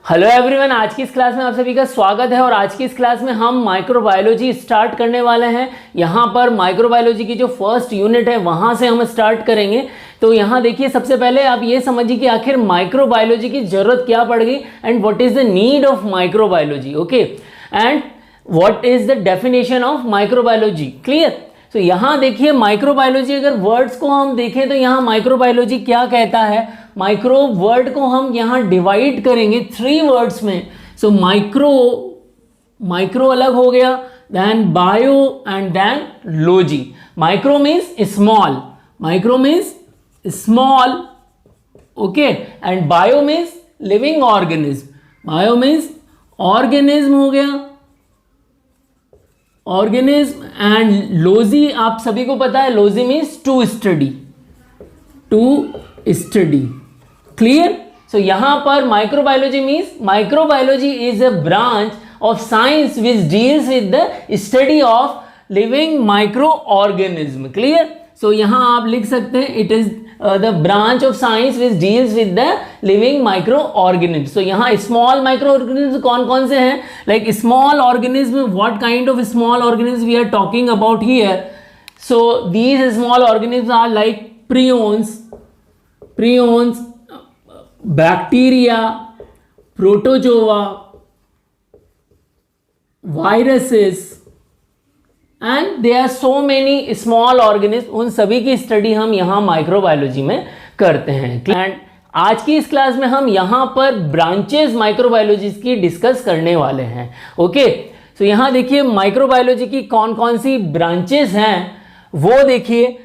Hello everyone, आज की इस क्लास में आप सभी का स्वागत है। और आज की इस क्लास में हम माइक्रोबायोलॉजी स्टार्ट करने वाले हैं। यहाँ पर माइक्रोबायोलॉजी की जो फर्स्ट यूनिट है वहाँ से हम स्टार्ट करेंगे। तो यहाँ देखिए, सबसे पहले आप ये समझिए कि आखिर माइक्रोबायोलॉजी की ज़रूरत क्या पड़ गई and what is the need of microbiology, okay, and what is the definition of microbiology. Clear? तो यहाँ देखिए, माइक्रोबायोलॉजी अगर वर्ड्स को हम देखें तो यहाँ माइक्रोबायोलॉजी क्या कहता है, माइक्रो वर्ड को हम यहाँ डिवाइड करेंगे 3 वर्ड्स में। सो माइक्रो अलग हो गया, then bio and then logy. Micro means small, okay, and bio means living organism. Bio means organism हो गया, ऑर्गेनिज्म, एंड लॉजी आप सभी को पता है, logy means to study. Clear? So यहां पर microbiology means microbiology is a branch of science which deals with the study of living micro organism. Clear? So यहां आप लिख सकते हैं it is the branch of science which deals with the living microorganisms. So यहाँ small microorganisms कौन कौन से हैं? Like small organism, what kind of small organisms we are talking about here? So these small organisms are like prions, bacteria, protozoa, viruses, and they are so many small organism. उन सभी की study हम यहाँ microbiology में करते हैं। And आज की इस क्लास में हम यहाँ पर ब्रांचेस माइक्रोबायोलॉजी की डिस्कस करने वाले हैं। ओके, तो यहाँ देखिए माइक्रोबायोलॉजी की कौन कौन सी ब्रांचेस हैं वो देखिए।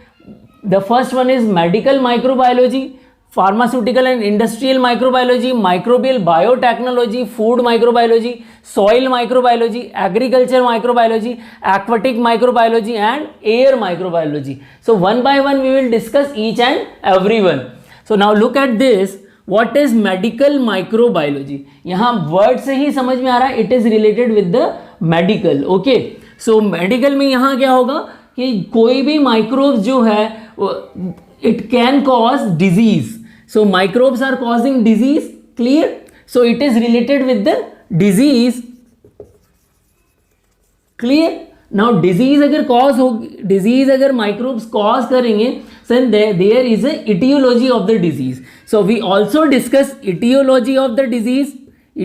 The first one is medical microbiology, pharmaceutical and industrial microbiology, microbial biotechnology, food microbiology, soil microbiology, agriculture microbiology, aquatic microbiology and air microbiology. So one by one we will discuss each and every one. So now look at this, what is medical microbiology. यहाँ word से ही समझ में आ रहा है, it is related with the medical. Okay, so medical में यहाँ क्या होगा कि कोई भी माइक्रोब जो है it can cause disease. So microbes are causing disease. Clear? So it is related with the disease. Clear? Now disease अगर cause होगी, disease अगर microbes cause करेंगे, then there is a etiology of the disease. So we also discuss etiology of the disease.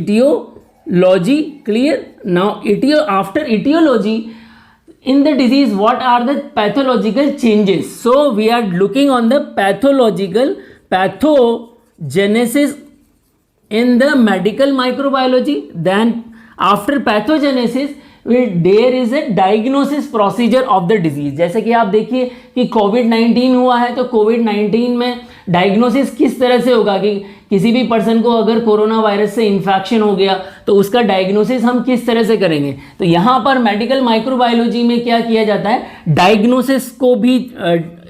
Etiology. Clear? Now after etiology in the disease, what are the pathological changes? So we are looking on the pathogenesis in the medical microbiology. Then after pathogenesis there is a diagnosis procedure of the disease. जैसे कि आप देखिए कि कोविड-19 हुआ है, तो कोविड-19 में diagnosis किस तरह से होगा कि किसी भी पर्सन को अगर कोरोना वायरस से इन्फेक्शन हो गया तो उसका डायग्नोसिस हम किस तरह से करेंगे। तो यहाँ पर मेडिकल माइक्रोबायोलॉजी में क्या किया जाता है, डायग्नोसिस को भी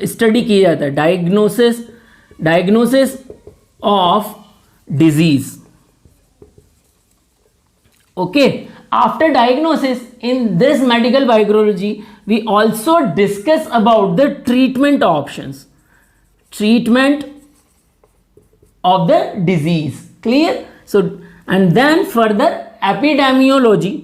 स्टडी किया जाता है। Diagnosis of disease. Okay, after diagnosis in this medical biology we also discuss about the treatment options, treatment of the disease. Clear? So and then further epidemiology.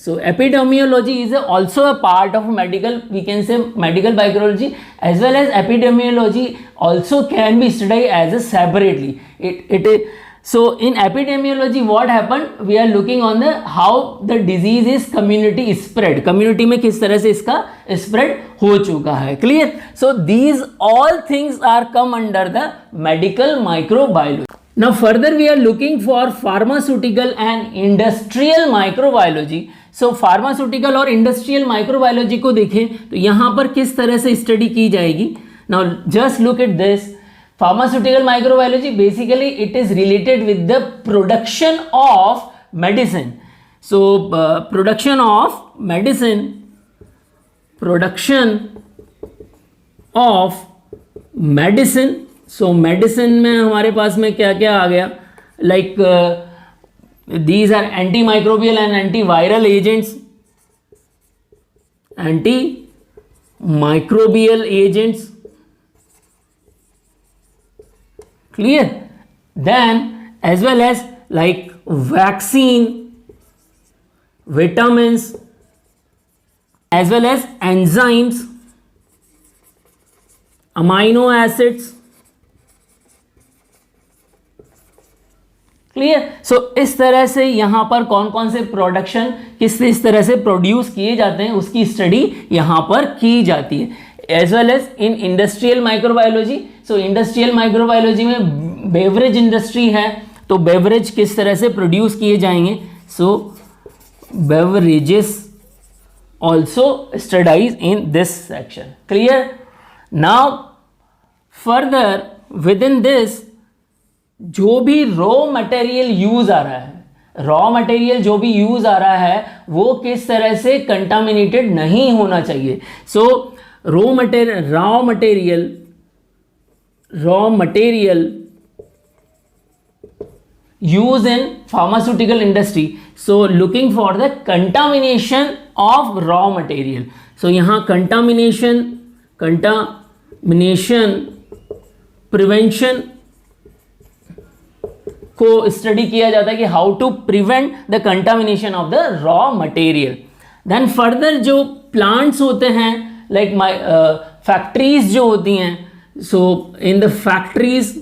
So epidemiology is also a part of medical, we can say medical biology, as well as epidemiology also can be studied as a separately. It is so in epidemiology what happened, we are looking on the how the disease is community spread, community में किस तरह से इसका spread हो चुका है। Clear? So these all things are come under the medical microbiology. Now further we are looking for pharmaceutical and industrial microbiology. So pharmaceutical और industrial microbiology को देखें तो यहाँ पर किस तरह से स्टडी की जाएगी। Now just look at this. Pharmaceutical microbiology, basically it is related with the production of medicine. So production of medicine So medicine में हमारे पास में क्या क्या आ गया, like these are antimicrobial and antiviral agents, antimicrobial agents, clear? Then as well as like vaccine, vitamins, as well as enzymes, amino acids, clear? So इस तरह से यहां पर कौन कौन से प्रोडक्शन किस तरह से प्रोड्यूस किए जाते हैं उसकी स्टडी यहां पर की जाती है, as well as in industrial microbiology. So industrial microbiology में बेवरेज इंडस्ट्री है, तो बेवरेज किस तरह से प्रोड्यूस किए जाएंगे. So beverages also studies in this section. Clear? Now further within this जो भी रॉ मटेरियल यूज आ रहा है, रॉ मटेरियल जो भी यूज आ रहा है वो किस तरह से कंटामिनेटेड नहीं होना चाहिए. So raw material use in pharmaceutical industry. So looking for the contamination of raw material. So यहां कंटामिनेशन प्रिवेंशन को स्टडी किया जाता है कि how to prevent the contamination of the raw material. Then further जो प्लांट्स होते हैं like factories जो होती हैं, so in the factories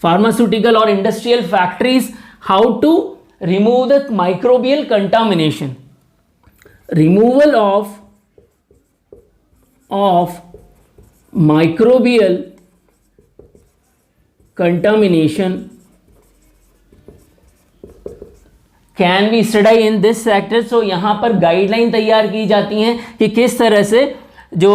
pharmaceutical और industrial factories, how to remove the microbial contamination, removal of microbial contamination can be study in this sector. So यहाँ पर guideline तैयार की जाती हैं कि किस तरह से जो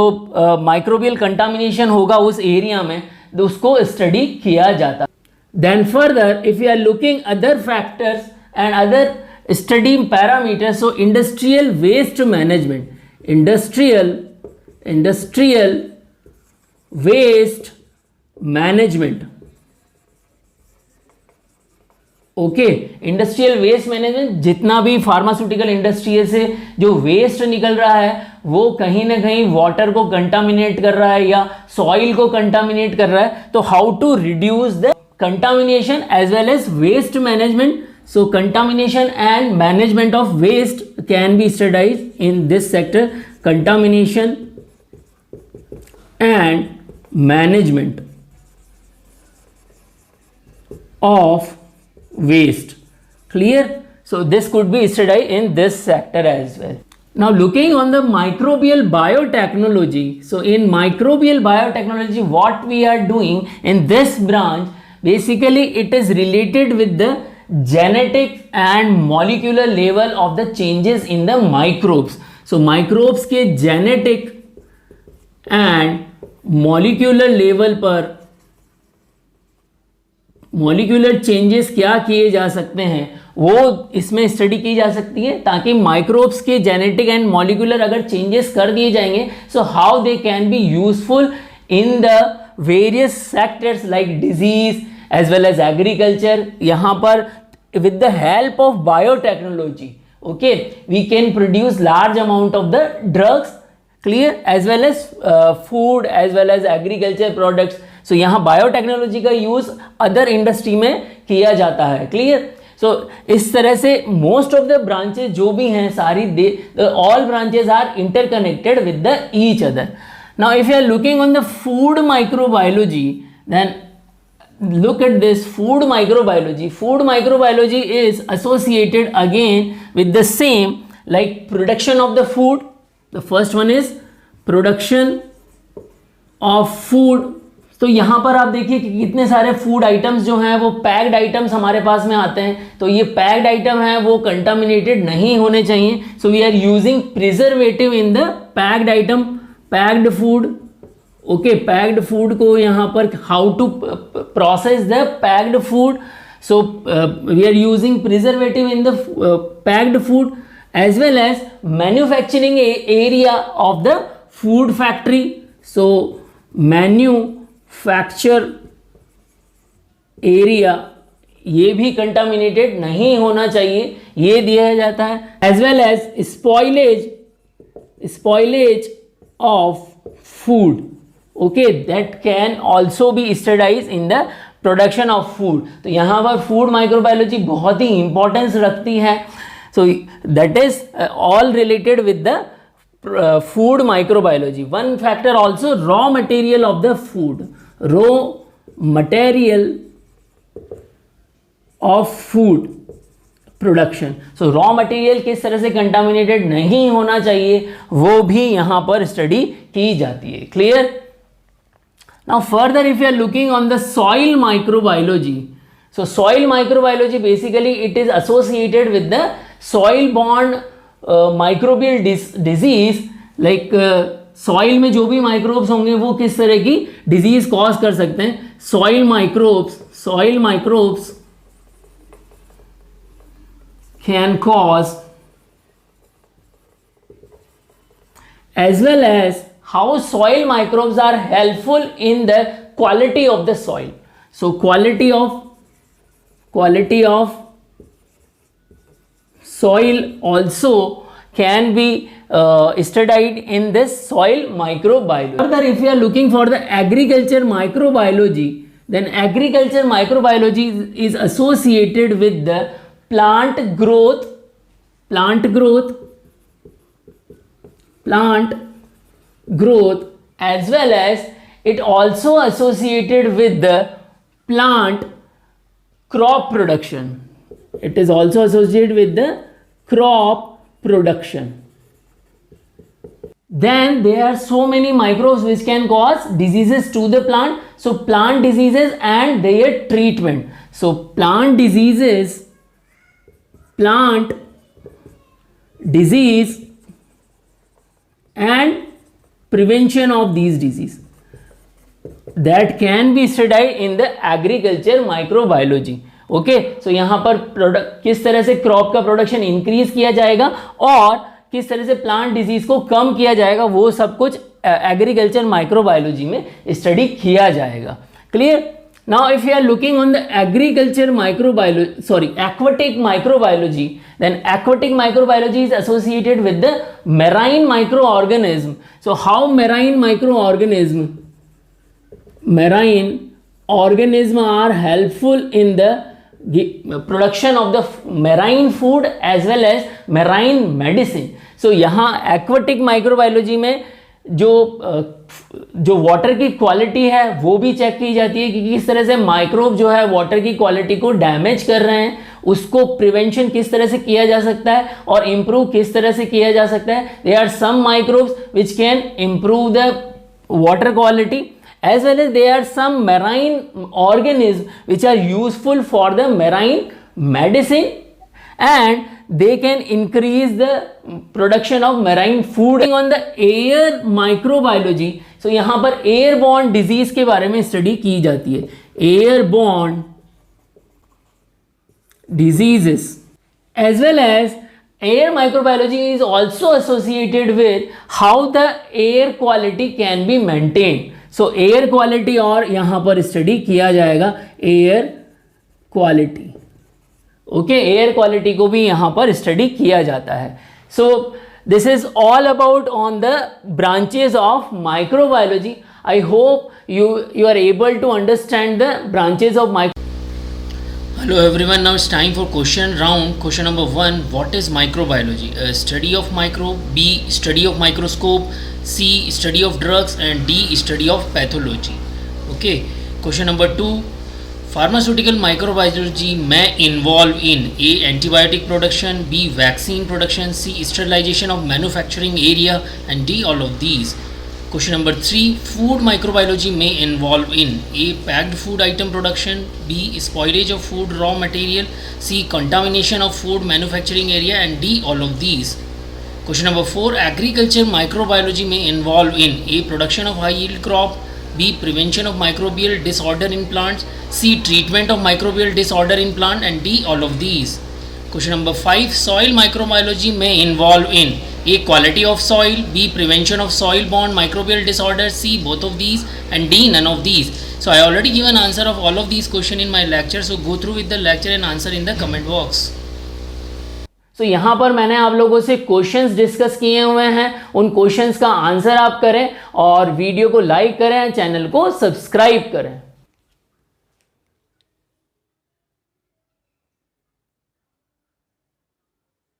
माइक्रोबियल कंटामिनेशन होगा उस एरिया में तो उसको स्टडी किया जाता. Then further if you are looking other factors and other study parameters, so industrial waste management, industrial waste management. Okay, industrial waste management, जितना भी फार्मास्यूटिकल इंडस्ट्री से जो वेस्ट निकल रहा है वो कहीं ना कहीं वाटर को कंटामिनेट कर रहा है या सॉइल को कंटामिनेट कर रहा है, तो how to reduce the contamination as well as waste management. So contamination and management of waste can be studies in this sector. Contamination and management of waste. Clear? So this could be studied in this sector as well. Now looking on the microbial biotechnology, so in microbial biotechnology what we are doing in this branch, basically it is related with the genetic and molecular level of the changes in the microbes. So microbes के genetic and molecular level पर molecular changes क्या किए जा सकते हैं वो इसमें study की जा सकती है, ताकि माइक्रोब्स के जेनेटिक एंड मॉलिक्यूलर अगर चेंजेस कर दिए जाएंगे, so how they can be useful in the various sectors like disease as well as agriculture. यहाँ पर with the help of biotechnology, okay, we can produce large amount of the drugs, clear, as well as food as well as agriculture products. So यहाँ biotechnology का use other industry में किया जाता है. Clear? So इस तरह से most of the branches जो भी हैं सारी all branches are interconnected with the each other. Now if you are looking on the food microbiology, then look at this food microbiology. Food microbiology is associated again with the same like production of the food. The first one is production of food. तो यहाँ पर आप देखिए कि कितने सारे food items जो हैं वो पैक्ड आइटम्स हमारे पास में आते हैं. तो ये पैक्ड आइटम है वो कंटामिनेटेड नहीं होने चाहिए. So we are using preservative in the packed item, packed food. Okay, packed food को यहाँ पर how to process the packed food. So we are using preservative in the packed food as well as manufacturing area of the food factory. So manufacture area ये भी contaminated नहीं होना चाहिए, ये दिया जाता है. As well as spoilage of food, okay, that can also be studied in the production of food. तो यहाँ पर फूड माइक्रोबायोलॉजी बहुत ही इंपॉर्टेंस रखती है। So that is all related with the food microbiology. One factor also, raw material of the food. Raw material of food production. So raw material किस तरह से contaminated नहीं होना चाहिए वो भी यहाँ पर स्टडी की जाती है। Clear? Now further, if you are looking on the soil microbiology, so soil microbiology basically it is associated with the soil borne microbial disease, like soil में जो भी माइक्रोब्स होंगे वो किस तरह की डिजीज कॉज कर सकते हैं। Soil microbes can cause, as well as how soil microbes are helpful in the quality of the soil. So quality of soil also can be studied in this soil microbiology. Further, if you are looking for the agriculture microbiology, then agriculture microbiology is associated with the plant growth as well as it also associated with the plant crop production. It is also associated with the crop production. Then there are so many microbes which can cause diseases to the plant. So plant diseases and their treatment. So plant disease and prevention of these diseases, that can be studied in the agriculture microbiology. Okay, so यहाँ पर product किस तरह से crop का production increase किया जाएगा और किस तरह से प्लांट डिजीज को कम किया जाएगा वो सब कुछ एग्रीकल्चर माइक्रोबायोलॉजी में स्टडी किया जाएगा। Clear? Now if you are looking on the agriculture microbiology, aquatic microbiology, then aquatic microbiology is associated with the marine microorganism. So how marine organism are helpful in the production of the marine food as well as marine medicine. So यहाँ aquatic microbiology में जो water की quality है वो भी check की जाती है कि किस तरह से माइक्रोब जो है वाटर की क्वालिटी को डैमेज कर रहे हैं, उसको प्रिवेंशन किस तरह से किया जा सकता है और इम्प्रूव किस तरह से किया जा सकता है। There are some microbes which can improve the water quality, as well as there are some marine organisms which are useful for the marine medicine and they can increase the production of marine food. On the air microbiology, so यहाँ पर airborne disease के बारे में study की जाती है। airborne diseases as well as air microbiology is also associated with how the air quality can be maintained. So air quality और यहाँ पर स्टडी किया जाएगा air quality. Okay, air quality को भी यहाँ पर स्टडी किया जाता है। So this is all about on the branches of microbiology. I hope you are able to understand the branches of micro. Hello everyone, now it's time for question round. Question number 1, what is microbiology? Study of microbe, B, study of microscope, C, study of drugs, and D, study of pathology. Okay, question number 2, pharmaceutical microbiology may involve in A, antibiotic production, B, vaccine production, C, sterilization of manufacturing area, and D, all of these. Question number 3, food microbiology may involve in A, packed food item production, B, spoilage of food raw material, C, contamination of food manufacturing area, and D, all of these. Question number 4, agriculture microbiology may involve in A, production of high yield crop, B, prevention of microbial disorder in plants, C, treatment of microbial disorder in plant, and D, all of these. Question number 5, soil microbiology may involve in A, quality of soil, B, prevention of soil borne microbial disorder, C, both of these, and D, none of these. So I already given answer of all of these question in my lecture, so go through with the lecture and answer in the comment box. So यहाँ पर मैंने आप लोगों से questions discuss किए हुए हैं, उन क्वेश्चंस का आंसर आप करें और वीडियो को लाइक करें, चैनल को सब्सक्राइब करें।